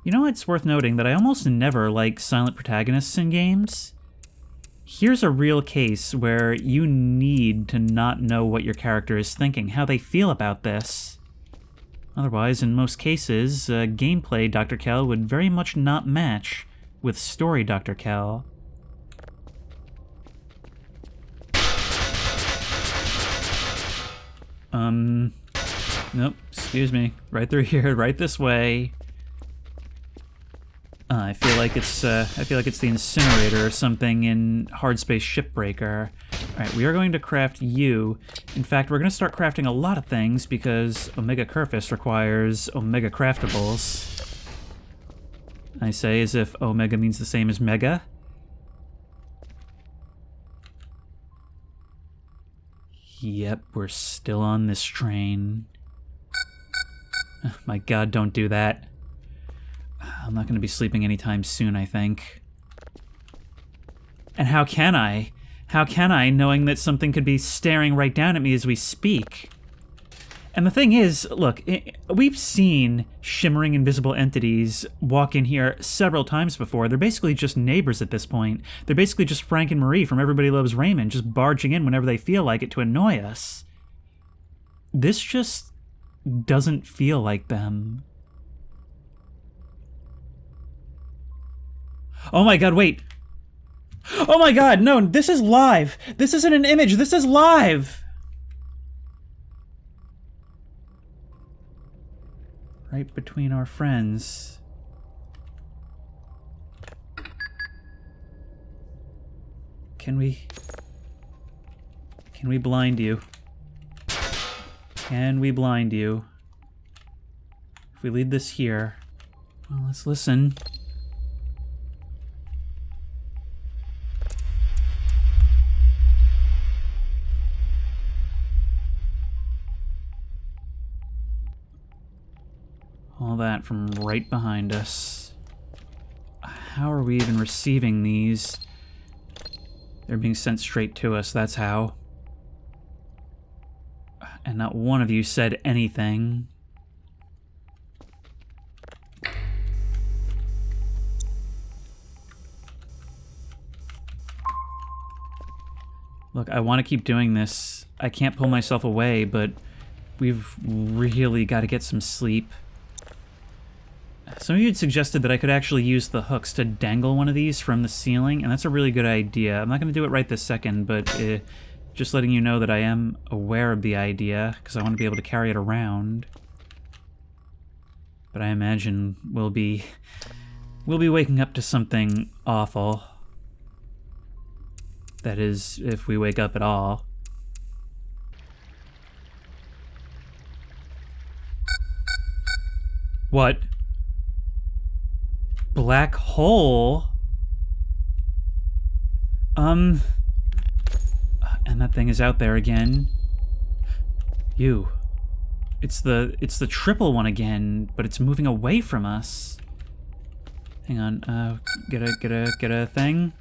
You know, it's worth noting that I almost never like silent protagonists in games. Here's a real case where you need to not know what your character is thinking, how they feel about this. Otherwise, in most cases, gameplay Dr. Kell would very much not match with story Dr. Kell. Nope, excuse me. Right through here, right this way. I feel like it's the incinerator or something in Hard Space Shipbreaker. Alright, we are going to craft you. In fact, we're going to start crafting a lot of things because Omega Kerfus requires Omega craftables. I say as if Omega means the same as Mega. Yep, we're still on this train. Oh, my God, don't do that. I'm not going to be sleeping anytime soon, I think. And how can I? How can I, knowing that something could be staring right down at me as we speak? And the thing is, look, we've seen shimmering invisible entities walk in here several times before. They're basically just neighbors at this point. They're basically just Frank and Marie from Everybody Loves Raymond, just barging in whenever they feel like it to annoy us. This just doesn't feel like them. Oh my God, wait. Oh my God, no, this is live. This isn't an image, this is live. Right between our friends. Can we blind you? Can we blind you? If we leave this here, well, let's listen. Smell that from right behind us. How are we even receiving these? They're being sent straight to us, that's how. And not one of you said anything. Look, I want to keep doing this. I can't pull myself away, but we've really got to get some sleep. Some of you had suggested that I could actually use the hooks to dangle one of these from the ceiling, and that's a really good idea. I'm not going to do it right this second, but just letting you know that I am aware of the idea, because I want to be able to carry it around. But I imagine we'll be waking up to something awful. That is, if we wake up at all. What? Black hole? And that thing is out there again. You. It's the triple one again, but it's moving away from us. Hang on, get a thing.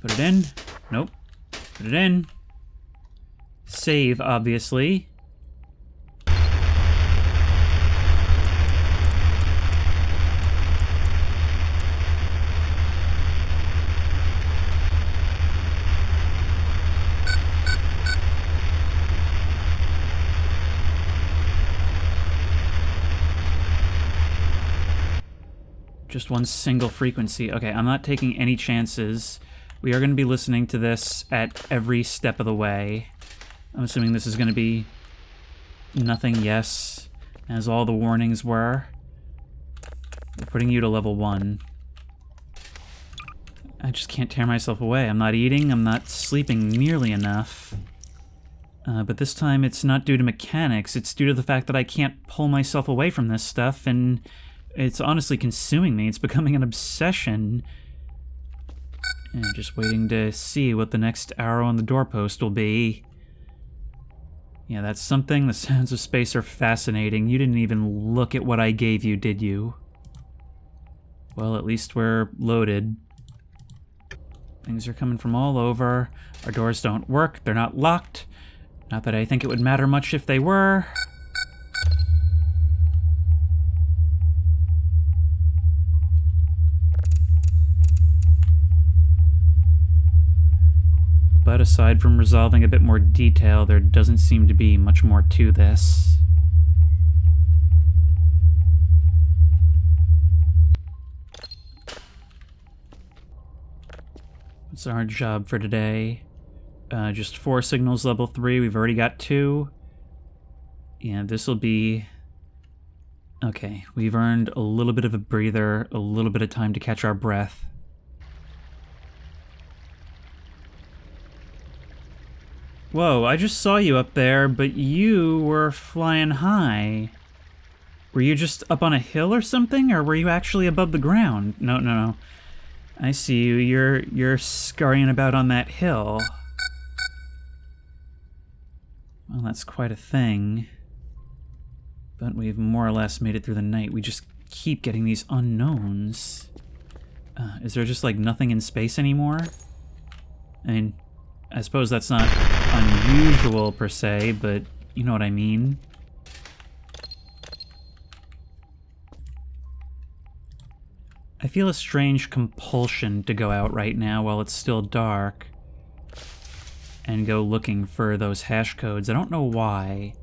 Put it in. Nope. Put it in. Save, obviously. Just one single frequency. Okay, I'm not taking any chances. We are going to be listening to this at every step of the way. I'm assuming this is going to be nothing, yes, as all the warnings were. We're putting you to level 1. I just can't tear myself away. I'm not eating, I'm not sleeping nearly enough. But this time it's not due to mechanics, it's due to the fact that I can't pull myself away from this stuff, and it's honestly consuming me. It's becoming an obsession. And just waiting to see what the next arrow on the doorpost will be. Yeah, that's something. The sounds of space are fascinating. You didn't even look at what I gave you, did you? Well, at least we're loaded. Things are coming from all over. Our doors don't work. They're not locked. Not that I think it would matter much if they were. But aside from resolving a bit more detail, there doesn't seem to be much more to this. What's our job for today? Just 4 signals level 3. We've already got 2. Yeah, this'll be... Okay, we've earned a little bit of a breather, a little bit of time to catch our breath. Whoa, I just saw you up there, but you were flying high. Were you just up on a hill or something, or were you actually above the ground? No. I see you. You're scurrying about on that hill. Well, that's quite a thing. But we've more or less made it through the night. We just keep getting these unknowns. Is there just, like, nothing in space anymore? I mean, I suppose that's not unusual per se, but you know what I mean. I feel a strange compulsion to go out right now while it's still dark and go looking for those hash codes. I don't know why.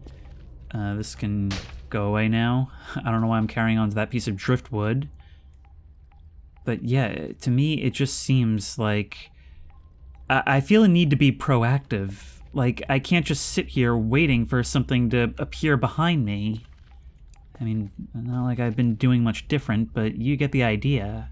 This can go away now. I don't know why I'm carrying on to that piece of driftwood. But yeah, to me it just seems like I feel a need to be proactive. Like, I can't just sit here waiting for something to appear behind me. I mean, not like I've been doing much different, but you get the idea.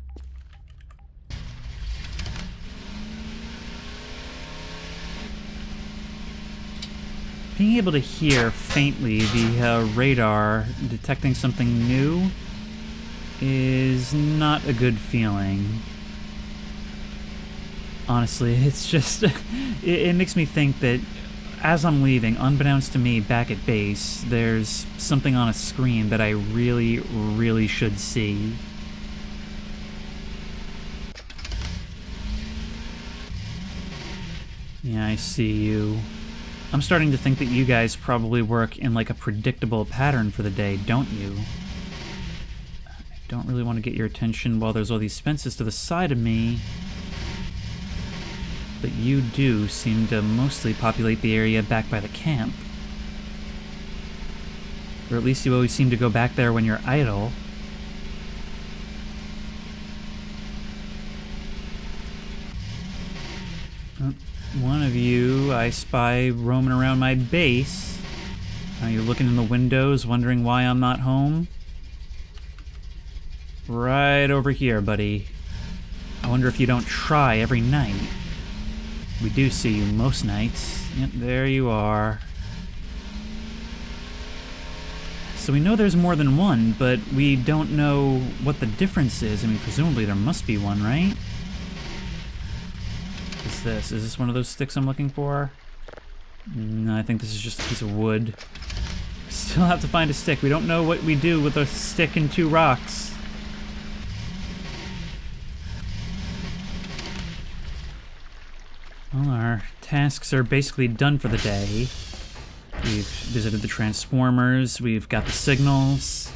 Being able to hear faintly the radar detecting something new is not a good feeling. Honestly, it's just... it makes me think that as I'm leaving, unbeknownst to me, back at base, there's something on a screen that I really, really should see. Yeah, I see you. I'm starting to think that you guys probably work in like a predictable pattern for the day, don't you? I don't really want to get your attention while there's all these fences to the side of me. But you do seem to mostly populate the area back by the camp. Or at least you always seem to go back there when you're idle. One of you I spy roaming around my base. You're looking in the windows, wondering why I'm not home. Right over here, buddy. I wonder if you don't try every night. We do see you most nights. Yep, there you are. So we know there's more than one, but we don't know what the difference is. I mean, presumably there must be one, right? What's this? Is this one of those sticks I'm looking for? No, I think this is just a piece of wood. Still have to find a stick. We don't know what we do with a stick and 2 rocks. Well, our tasks are basically done for the day. We've visited the transformers, we've got the signals.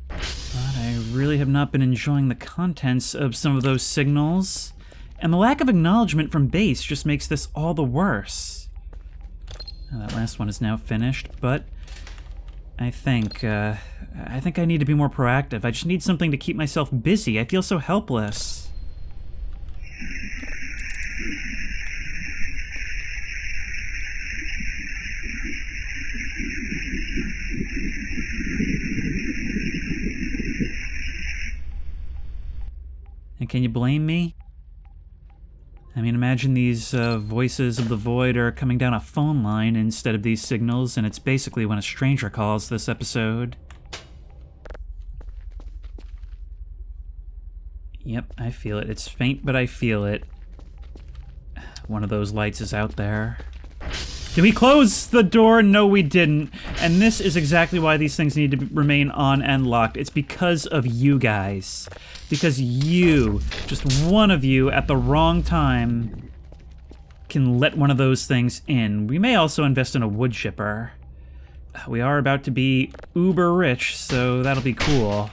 But I really have not been enjoying the contents of some of those signals. And the lack of acknowledgement from base just makes this all the worse. That last one is now finished, but I think I need to be more proactive. I just need something to keep myself busy. I feel so helpless. And can you blame me? I mean, imagine these voices of the void are coming down a phone line instead of these signals, and it's basically when a stranger calls this episode. Yep, I feel it. It's faint, but I feel it. One of those lights is out there. Did we close the door? No, we didn't. And this is exactly why these things need to remain on and locked. It's because of you guys. Because you, just one of you at the wrong time, can let one of those things in. We may also invest in a wood chipper. We are about to be uber rich, so that'll be cool.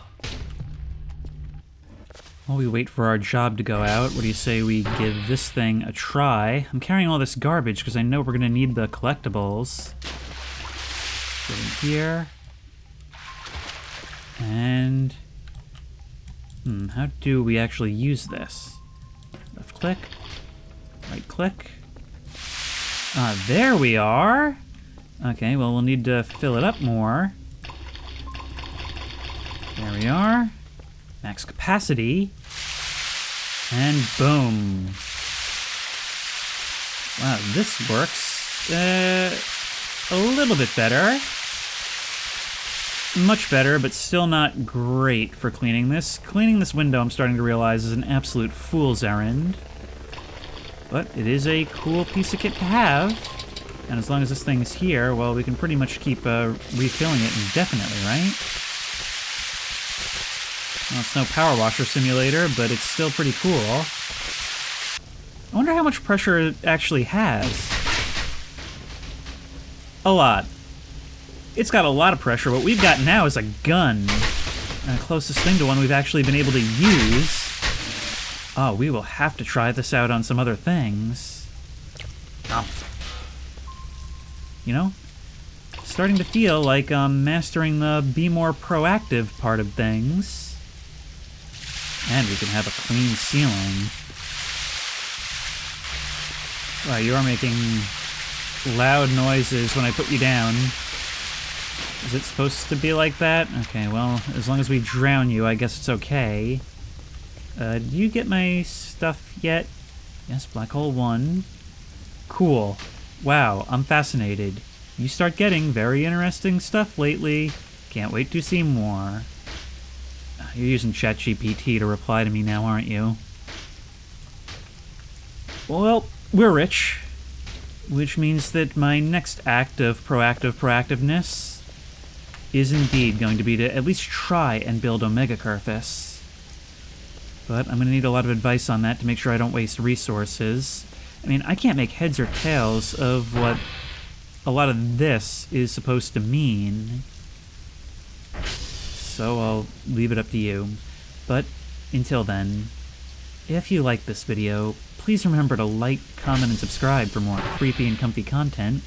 While we wait for our job to go out, what do you say we give this thing a try? I'm carrying all this garbage because I know we're going to need the collectibles. Go in here. And... how do we actually use this? Left click. Right click. There we are! Okay, well, we'll need to fill it up more. There we are. Max capacity. And boom. Wow, this works a little bit better. Much better, but still not great for cleaning this. Cleaning this window, I'm starting to realize, is an absolute fool's errand. But it is a cool piece of kit to have. And as long as this thing's here, well, we can pretty much keep refilling it indefinitely, right? Well, it's no power washer simulator, but it's still pretty cool. I wonder how much pressure it actually has. A lot. It's got a lot of pressure. What we've got now is a gun. And the closest thing to one we've actually been able to use. Oh, we will have to try this out on some other things. Oh. You know? Starting to feel like I'm mastering the be more proactive part of things. And we can have a clean ceiling. Wow, you are making loud noises when I put you down. Is it supposed to be like that? Okay, well, as long as we drown you, I guess it's okay. Did you get my stuff yet? Yes, black hole 1. Cool. Wow, I'm fascinated. You start getting very interesting stuff lately. Can't wait to see more. You're using ChatGPT to reply to me now, aren't you? Well, we're rich. which means that my next act of proactiveness is indeed going to be to at least try and build Omega Carthus. But I'm going to need a lot of advice on that to make sure I don't waste resources. I mean, I can't make heads or tails of what a lot of this is supposed to mean. So I'll leave it up to you. But until then, if you like this video, please remember to like, comment, and subscribe for more creepy and comfy content.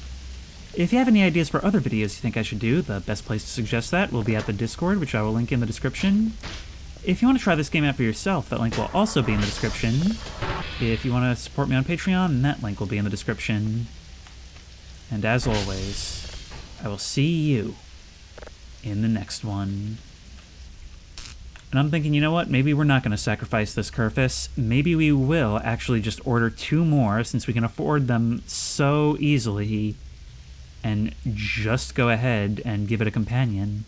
If you have any ideas for other videos you think I should do, the best place to suggest that will be at the Discord, which I will link in the description. If you want to try this game out for yourself, that link will also be in the description. If you want to support me on Patreon, that link will be in the description. And as always, I will see you in the next one. And I'm thinking, you know what? Maybe we're not going to sacrifice this Carthus. Maybe we will actually just order 2 more, since we can afford them so easily, and just go ahead and give it a companion.